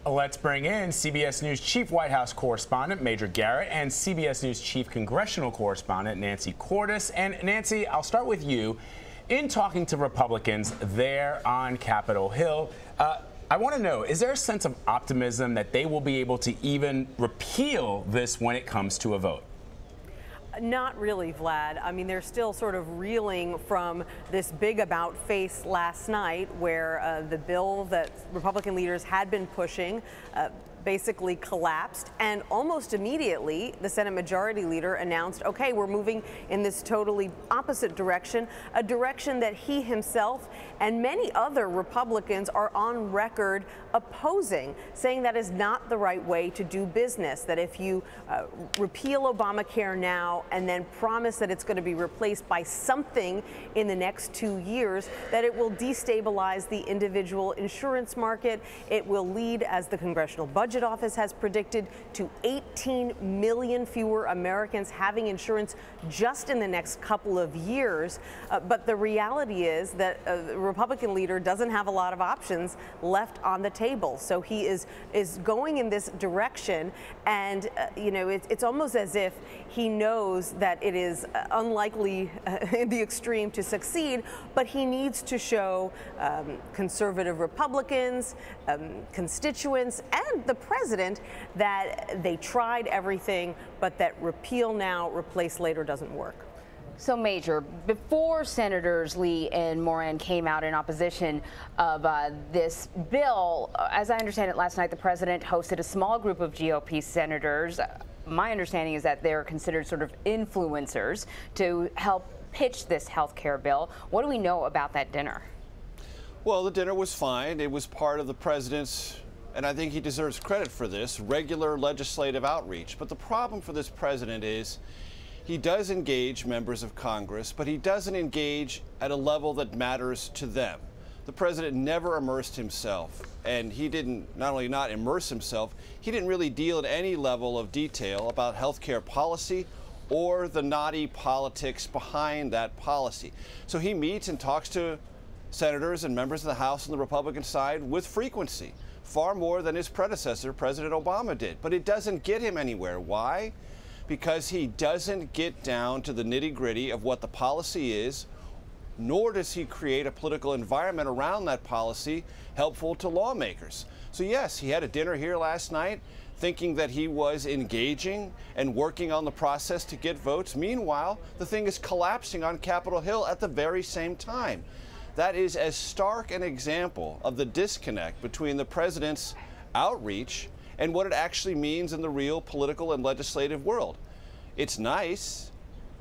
Let's bring in CBS News Chief White House Correspondent Major Garrett and CBS News Chief Congressional Correspondent Nancy Cordes. And Nancy, I'll start with you. In talking to Republicans there on Capitol Hill, I want to know, is there a sense of optimism that they will be able to even repeal this when it comes to a vote? Not really, Vlad. I mean, they're still sort of reeling from this big about face last night where the bill that Republican leaders had been pushing basically collapsed, and almost immediately the Senate Majority Leader announced, okay, we're moving in this totally opposite direction, a direction that he himself and many other Republicans are on record opposing, saying that is not the right way to do business, that if you repeal Obamacare now and then promise that it's going to be replaced by something in the next 2 years, that it will destabilize the individual insurance market. It will lead, as the Congressional Budget Office has predicted, to 18 million fewer Americans having insurance just in the next couple of years. But the reality is that the Republican leader doesn't have a lot of options left on the table. So he is going in this direction, and you know, it's almost as if he knows that it is unlikely in the extreme to succeed, but he needs to show conservative Republicans, constituents, and the president that they tried everything, but that repeal now, replace later doesn't work. So, Major, before Senators Lee and Moran came out in opposition of this bill, as I understand it, last night the president hosted a small group of GOP senators. My understanding is that they're considered sort of influencers to help pitch this health care bill. What do we know about that dinner? Well, the dinner was fine. It was part of the president's, and I think he deserves credit for this, regular legislative outreach. But the problem for this president is he does engage members of Congress, but he doesn't engage at a level that matters to them. The president never immersed himself, and he didn't not only not immerse himself, he didn't really deal at any level of detail about health care policy or the knotty politics behind that policy. So he meets and talks to senators and members of the House on the Republican side with frequency, far more than his predecessor, President Obama, did. But it doesn't get him anywhere. Why? Because he doesn't get down to the nitty-gritty of what the policy is, nor does he create a political environment around that policy helpful to lawmakers. So yes, he had a dinner here last night thinking that he was engaging and working on the process to get votes. Meanwhile, the thing is collapsing on Capitol Hill at the very same time. That is as stark an example of the disconnect between the president's outreach and what it actually means in the real political and legislative world. It's nice.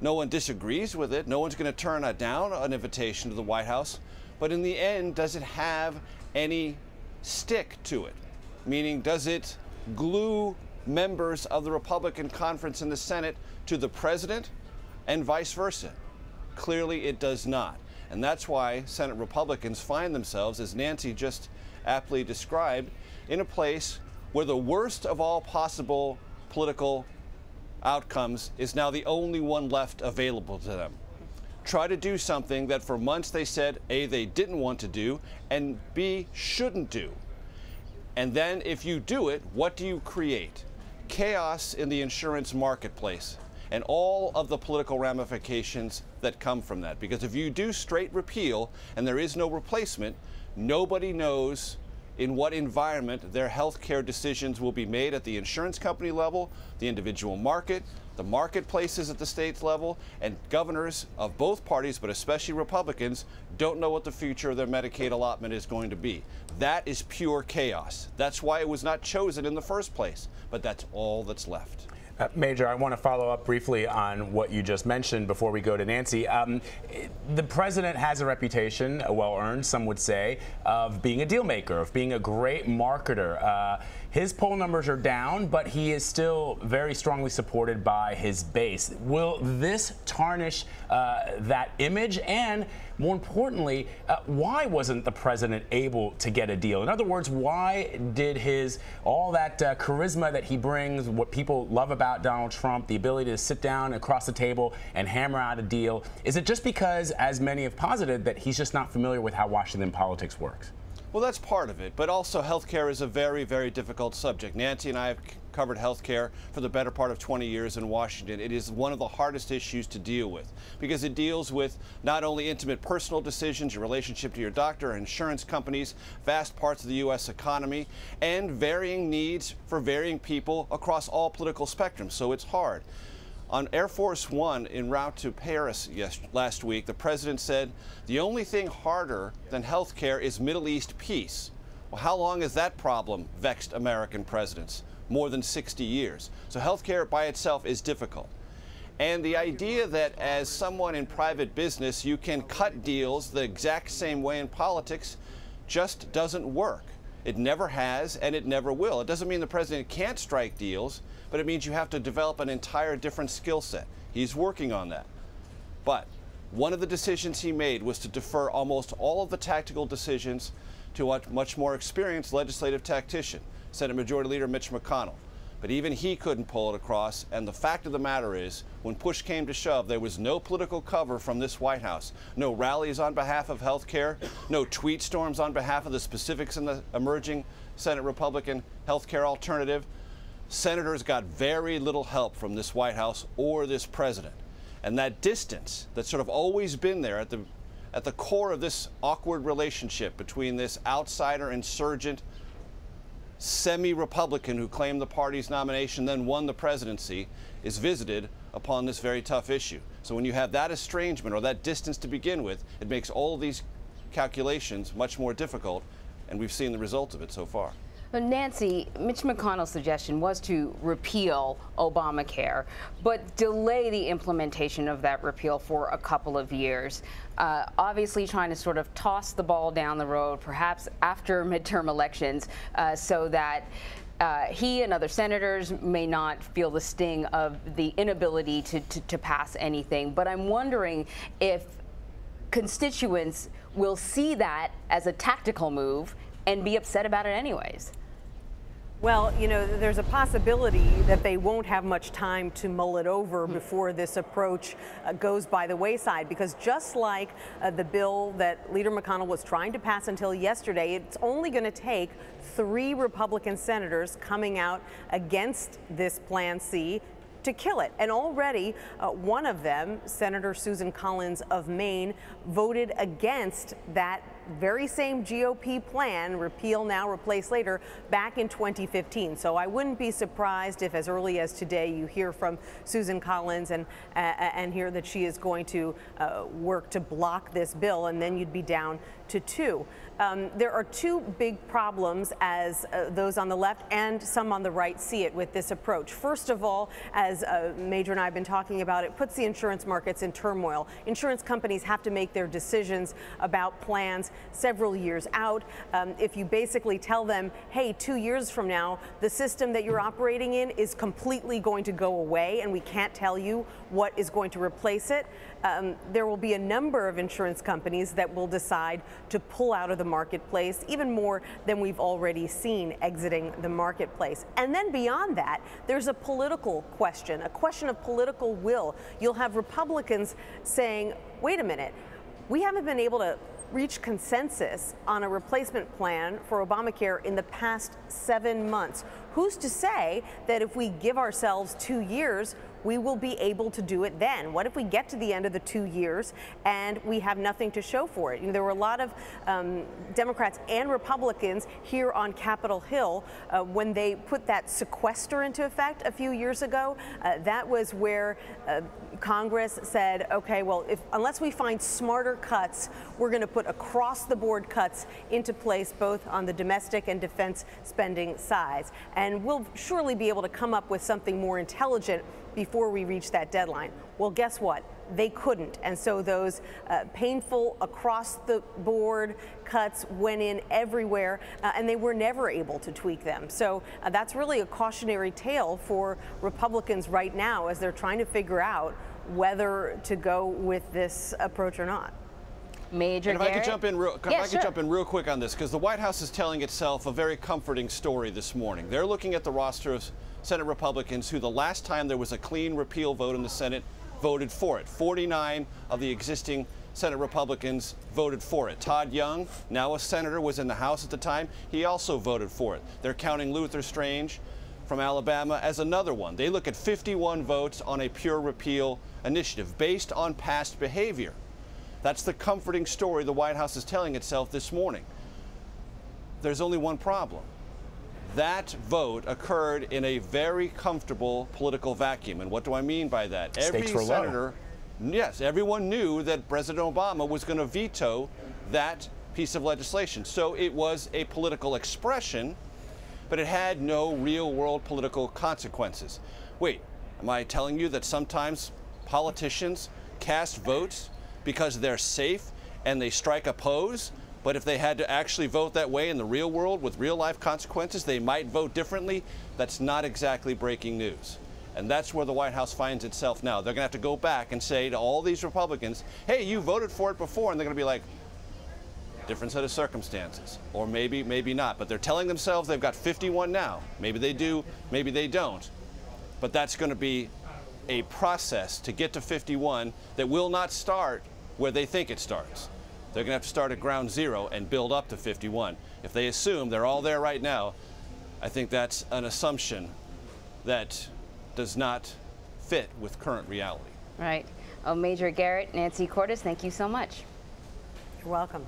No one disagrees with it. No one's going to turn down an invitation to the White House. But in the end, does it have any stick to it? Meaning, does it glue members of the Republican conference in the Senate to the president and vice versa? Clearly, it does not. And that's why Senate Republicans find themselves, as Nancy just aptly described, in a place where the worst of all possible political outcomes is now the only one left available to them. Try to do something that for months they said, A, they didn't want to do, and B, shouldn't do. And then if you do it, what do you create? Chaos in the insurance marketplace and all of the political ramifications that come from that. Because if you do straight repeal and there is no replacement, nobody knows in what environment their health care decisions will be made at the insurance company level, the individual market, the marketplaces at the state level, and governors of both parties, but especially Republicans, don't know what the future of their Medicaid allotment is going to be. That is pure chaos. That's why it was not chosen in the first place, but that's all that's left. Major, I want to follow up briefly on what you just mentioned before we go to Nancy. The president has a reputation, well-earned, some would say, of being a deal maker, of being a great marketer. His poll numbers are down, but he is still very strongly supported by his base. Will this tarnish that image? And more importantly, why wasn't the president able to get a deal? In other words, why did all that charisma that he brings, what people love about Donald Trump, the ability to sit down across the table and hammer out a deal, is it just because, as many have posited, that he's just not familiar with how Washington politics works? Well, that's part of it, but also healthcare is a very, very difficult subject. Nancy and I have covered healthcare for the better part of 20 years in Washington. It is one of the hardest issues to deal with because it deals with not only intimate personal decisions, your relationship to your doctor, insurance companies, vast parts of the U.S. economy, and varying needs for varying people across all political spectrums, so it's hard. On Air Force One en route to Paris last week, the president said the only thing harder than health care is Middle East peace. Well, how long has that problem vexed American presidents? More than 60 years. So health care by itself is difficult. And the idea that as someone in private business, you can cut deals the exact same way in politics just doesn't work. It never has, and it never will. It doesn't mean the president can't strike deals, but it means you have to develop an entire different skill set. He's working on that. But one of the decisions he made was to defer almost all of the tactical decisions to a much more experienced legislative tactician, Senate Majority Leader Mitch McConnell. But even he couldn't pull it across, and the fact of the matter is, when push came to shove, there was no political cover from this White House. No rallies on behalf of health care, no tweet storms on behalf of the specifics in the emerging Senate Republican health care alternative. Senators got very little help from this White House or this president. And that distance that's sort of always been there at the core of this awkward relationship between this outsider insurgent semi-Republican who claimed the party's nomination, then won the presidency, is visited upon this very tough issue. So when you have that estrangement or that distance to begin with, it makes all of these calculations much more difficult, and we've seen the results of it so far. Nancy, Mitch McConnell's suggestion was to repeal Obamacare, but delay the implementation of that repeal for a couple of years. Obviously trying to sort of toss the ball down the road, perhaps after midterm elections, so that he and other senators may not feel the sting of the inability to pass anything. But I'm wondering if constituents will see that as a tactical move and be upset about it anyways. Well, you know, there's a possibility that they won't have much time to mull it over before this approach goes by the wayside, because just like the bill that Leader McConnell was trying to pass until yesterday, it's only going to take 3 Republican senators coming out against this Plan C to kill it. And already one of them, Senator Susan Collins of Maine, voted against that very same GOP plan, repeal now, replace later, back in 2015. So I wouldn't be surprised if as early as today you hear from Susan Collins and hear that she is going to work to block this bill, and then you'd be down to 2. There are 2 big problems as those on the left and some on the right see it with this approach. First of all, as Major and I have been talking about, it puts the insurance markets in turmoil. Insurance companies have to make their decisions about plans several years out. If you basically tell them, hey, 2 years from now, the system that you're operating in is completely going to go away and we can't tell you what is going to replace it, there will be a number of insurance companies that will decide to pull out of the marketplace, even more than we've already seen exiting the marketplace. And then beyond that, there's a political question, a question of political will. You'll have Republicans saying, wait a minute, we haven't been able to reach consensus on a replacement plan for Obamacare in the past 7 months. Who's to say that if we give ourselves 2 years, we will be able to do it then? What if we get to the end of the 2 years and we have nothing to show for it? You know, there were a lot of Democrats and Republicans here on Capitol Hill when they put that sequester into effect a few years ago. That was where Congress said, okay, well, unless we find smarter cuts, we're going to put across-the-board cuts into place both on the domestic and defense spending sides. And we'll surely be able to come up with something more intelligent before we reach that deadline. Well, guess what? They couldn't. And so those painful across-the-board cuts went in everywhere, and they were never able to tweak them. So that's really a cautionary tale for Republicans right now as they're trying to figure out whether to go with this approach or not. Major Garrett? If I could jump in real quick on this, because the White House is telling itself a very comforting story this morning. They're looking at the roster of Senate Republicans who the last time there was a clean repeal vote in the Senate voted for it. 49 of the existing Senate Republicans voted for it. Todd Young, now a senator, was in the House at the time. He also voted for it. They're counting Luther Strange from Alabama as another one. They look at 51 votes on a pure repeal initiative based on past behavior. That's the comforting story the White House is telling itself this morning. There's only one problem. That vote occurred in a very comfortable political vacuum. And what do I mean by that? Stakes were low. Yes, everyone knew that President Obama was going to veto that piece of legislation. So it was a political expression, but it had no real-world political consequences. Wait, am I telling you that sometimes politicians cast votes because they're safe and they strike a pose? But if they had to actually vote that way in the real world with real-life consequences, they might vote differently? That's not exactly breaking news. And that's where the White House finds itself now. They're going to have to go back and say to all these Republicans, hey, you voted for it before, and they're going to be like, different set of circumstances, or maybe not. But they're telling themselves they've got 51 now. Maybe they do, maybe they don't. But that's going to be a process to get to 51 that will not start where they think it starts. They're going to have to start at ground zero and build up to 51. If they assume they're all there right now, I think that's an assumption that does not fit with current reality. Right. Oh, Major Garrett, Nancy Cordes, thank you so much. You're welcome.